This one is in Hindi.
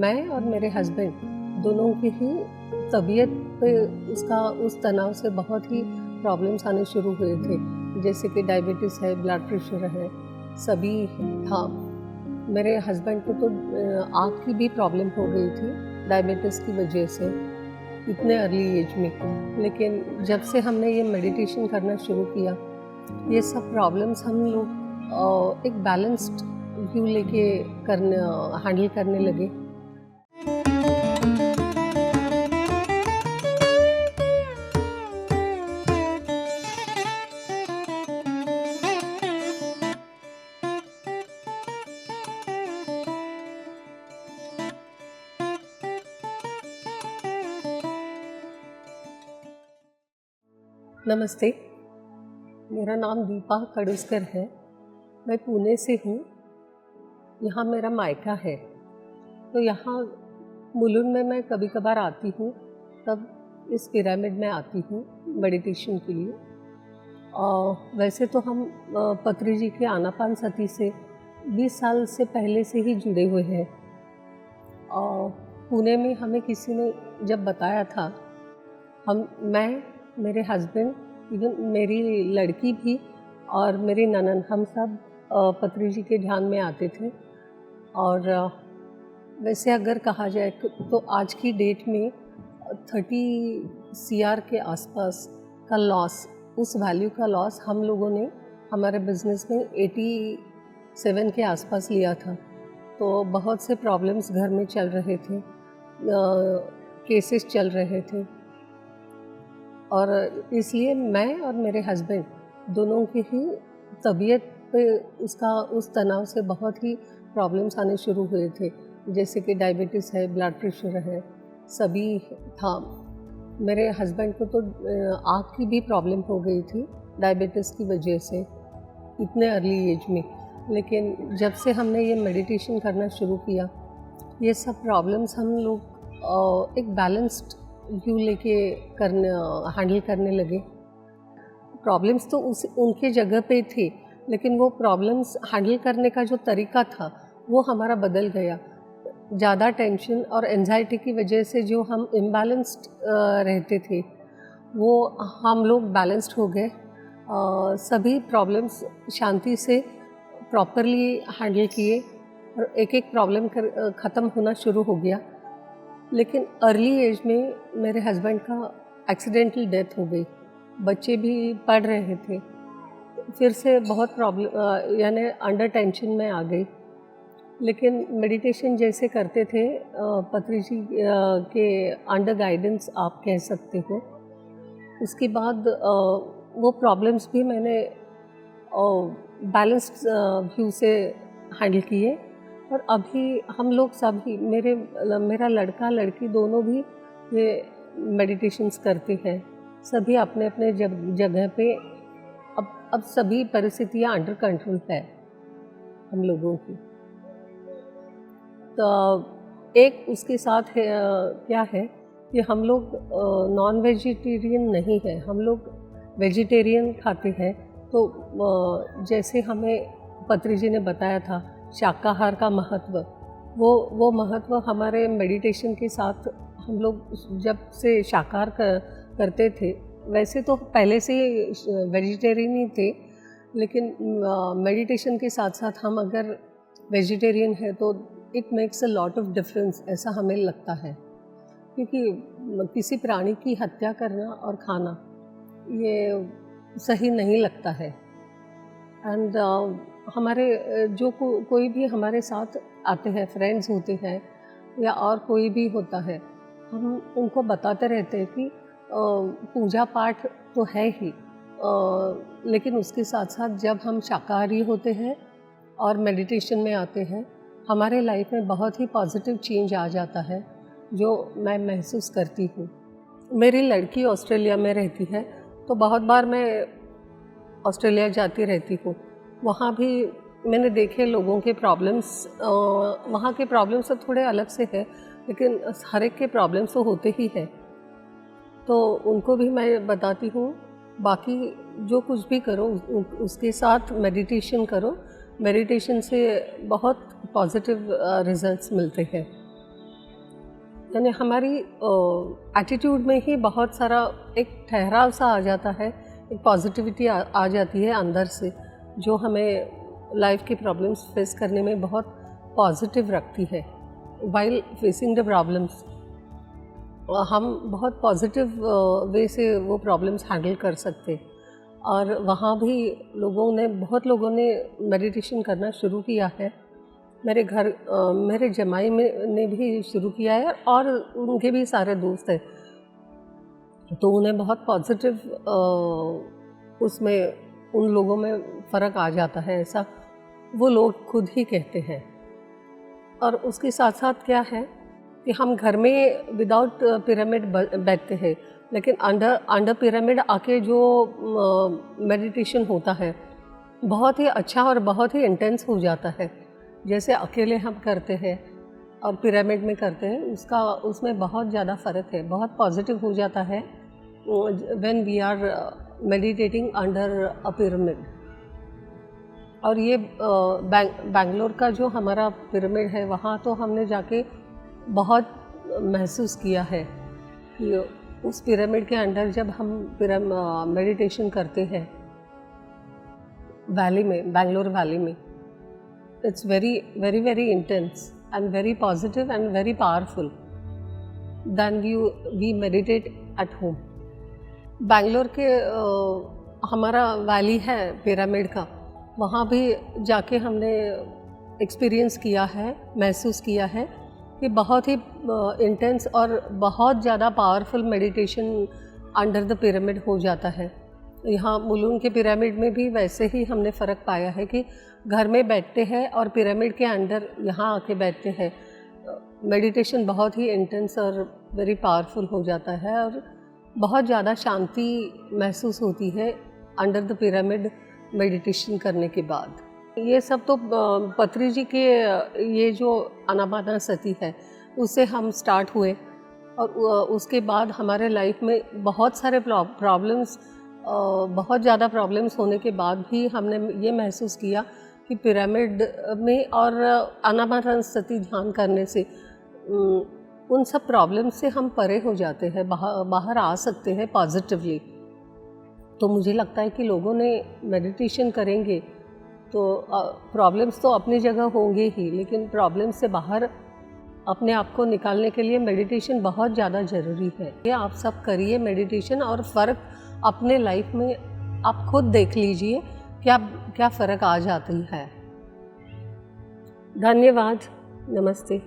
मैं और मेरे हस्बैंड दोनों की ही तबीयत पे उस तनाव से बहुत ही प्रॉब्लम्स आने शुरू हुए थे, जैसे कि डायबिटीज़ है, ब्लड प्रेशर है, सभी था। मेरे हस्बैंड को तो आँख की भी प्रॉब्लम हो गई थी डायबिटीज़ की वजह से, इतने अर्ली एज में। लेकिन जब से हमने ये मेडिटेशन करना शुरू किया, ये सब प्रॉब्लम्स हम लोग एक बैलेंस्ड व्यू लेके हैंडल करने लगे। नमस्ते, मेरा नाम दीपा कड़ुस्कर है। मैं पुणे से हूँ। यहाँ मेरा मायका है। तो यहाँ मुलुंड में मैं कभी कभार आती हूँ, तब इस पिरामिड में आती हूँ मेडिटेशन के लिए। वैसे तो हम पत्री जी के आनापानसती से 20 साल से पहले से ही जुड़े हुए हैं। पुणे में हमें किसी ने जब बताया था, मैं, मेरे हस्बैंड, इवन मेरी लड़की भी और मेरी ननद, हम सब पत्री जी के ध्यान में आते थे। और वैसे अगर कहा जाए तो आज की डेट में 30 CR के आसपास का लॉस, उस वैल्यू का लॉस हम लोगों ने हमारे बिजनेस में 87 के आसपास लिया था। तो बहुत से प्रॉब्लम्स घर में चल रहे थे, केसेस चल रहे थे, और इसलिए मैं और मेरे हस्बैंड दोनों की ही तबीयत पे उस तनाव से बहुत ही प्रॉब्लम्स आने शुरू हुए थे, जैसे कि डायबिटीज़ है, ब्लड प्रेशर है, सभी था। मेरे हस्बैंड को तो आँख की भी प्रॉब्लम हो गई थी डायबिटीज़ की वजह से, इतने अर्ली एज में। लेकिन जब से हमने ये मेडिटेशन करना शुरू किया, ये सब प्रॉब्लम्स हम लोग एक बैलेंस्ड व्यू लेके हैंडल करने लगे। प्रॉब्लम्स तो उनके जगह पे थे, लेकिन वो प्रॉब्लम्स हैंडल करने का जो तरीका था वो हमारा बदल गया। ज़्यादा टेंशन और एंजाइटी की वजह से जो हम इम्बैलेंस्ड रहते थे, वो हम लोग बैलेंस्ड हो गए। सभी प्रॉब्लम्स शांति से प्रॉपरली हैंडल किए और एक एक प्रॉब्लम ख़त्म होना शुरू हो गया। लेकिन अर्ली एज में मेरे हस्बैंड का एक्सीडेंटल डेथ हो गई। बच्चे भी पढ़ रहे थे, फिर से बहुत प्रॉब्लम, यानी अंडर टेंशन में आ गई। लेकिन मेडिटेशन जैसे करते थे पत्री जी के अंडर गाइडेंस आप कह सकते हो, उसके बाद वो प्रॉब्लम्स भी मैंने बैलेंस्ड व्यू से हैंडल किए। और अभी हम लोग सभी, मेरा लड़का लड़की दोनों भी ये मेडिटेशंस करते हैं। सभी अपने अपने जगह पे अब सभी परिस्थितियाँ अंडर कंट्रोल है हम लोगों की। तो एक उसके साथ है, क्या है कि हम लोग नॉन वेजिटेरियन नहीं है, हम लोग वेजिटेरियन खाते हैं। तो जैसे हमें पत्री जी ने बताया था शाकाहार का महत्व, वो महत्व हमारे मेडिटेशन के साथ हम लोग जब से शाकाहार करते थे, वैसे तो पहले से वेजिटेरियन ही थे, लेकिन मेडिटेशन के साथ साथ हम अगर वेजिटेरियन है तो it makes a lot of difference, ऐसा हमें लगता है। क्योंकि किसी प्राणी की हत्या करना और खाना ये सही नहीं लगता है। एंड हमारे जो कोई भी हमारे साथ आते हैं, फ्रेंड्स होते हैं या और कोई भी होता है, हम उनको बताते रहते हैं कि पूजा पाठ तो है ही, लेकिन उसके साथ साथ जब हम शाकाहारी होते हैं और मेडिटेशन में आते हैं, हमारे लाइफ में बहुत ही पॉजिटिव चेंज आ जाता है, जो मैं महसूस करती हूँ। मेरी लड़की ऑस्ट्रेलिया में रहती है, तो बहुत बार मैं ऑस्ट्रेलिया जाती रहती हूँ। वहाँ भी मैंने देखे लोगों के प्रॉब्लम्स, वहाँ के प्रॉब्लम्स तो थोड़े अलग से है, लेकिन हर एक के प्रॉब्लम्स तो होते ही हैं। तो उनको भी मैं बताती हूँ, बाकी जो कुछ भी करो उसके साथ मेडिटेशन करो। मेडिटेशन से बहुत पॉजिटिव रिजल्ट्स मिलते हैं। यानी हमारी एटीट्यूड में ही बहुत सारा एक ठहराव सा आ जाता है, एक पॉजिटिविटी आ जाती है अंदर से, जो हमें लाइफ की प्रॉब्लम्स फेस करने में बहुत पॉजिटिव रखती है। वाइल फेसिंग द प्रॉब्लम्स हम बहुत पॉजिटिव वे से वो प्रॉब्लम्स हैंडल कर सकते। और वहाँ भी बहुत लोगों ने मेडिटेशन करना शुरू किया है। मेरे जमाई ने भी शुरू किया है और उनके भी सारे दोस्त हैं, तो उन्हें बहुत पॉजिटिव उसमें उन लोगों में फ़र्क आ जाता है, ऐसा वो लोग खुद ही कहते हैं। और उसके साथ साथ क्या है कि हम घर में विदाउट पिरामिड बैठते हैं, लेकिन अंडर पिरामिड आके जो मेडिटेशन होता है बहुत ही अच्छा और बहुत ही इंटेंस हो जाता है। जैसे अकेले हम करते हैं और पिरामिड में करते हैं, उसमें बहुत ज़्यादा फ़र्क है, बहुत पॉजिटिव हो जाता है when we are meditating under a pyramid. और ये बैंगलोर का जो हमारा पिरामिड है, वहाँ तो हमने जाके बहुत महसूस किया है कि उस पिरामिड के अंदर जब हम मेडिटेशन करते हैं वैली में, बैंगलोर वैली में, it's very very very intense and very positive and very powerful than we meditate at home. Bangalore के हमारा वैली है पिरामिड का, वहाँ भी जाके हमने एक्सपीरियंस किया है, महसूस किया है कि बहुत ही इंटेंस और बहुत ज़्यादा powerful meditation under the pyramid हो जाता है। यहाँ मुलुंग के पिरामिड में भी वैसे ही हमने फ़र्क पाया है कि घर में बैठते हैं और पिरामिड के अंदर यहाँ आके बैठते हैं, मेडिटेशन बहुत ही इंटेंस और वेरी पावरफुल हो जाता है और बहुत ज़्यादा शांति महसूस होती है अंडर द पिरामिड मेडिटेशन करने के बाद। ये सब तो पत्री जी के ये जो आनापानसती है उससे हम स्टार्ट हुए, और उसके बाद हमारे लाइफ में बहुत सारे प्रॉब्लम्स, बहुत ज़्यादा प्रॉब्लम्स होने के बाद भी हमने ये महसूस किया कि पिरामिड में और आनापानसती ध्यान करने से उन सब प्रॉब्लम्स से हम परे हो जाते हैं, बाहर आ सकते हैं पॉजिटिवली। तो मुझे लगता है कि लोगों ने मेडिटेशन करेंगे तो प्रॉब्लम्स तो अपनी जगह होंगे ही, लेकिन प्रॉब्लम्स से बाहर अपने आप को निकालने के लिए मेडिटेशन बहुत ज़्यादा ज़रूरी है। ये आप सब करिए मेडिटेशन, और फ़र्क अपने लाइफ में आप खुद देख लीजिए क्या फ़र्क आ जाती है। धन्यवाद, नमस्ते।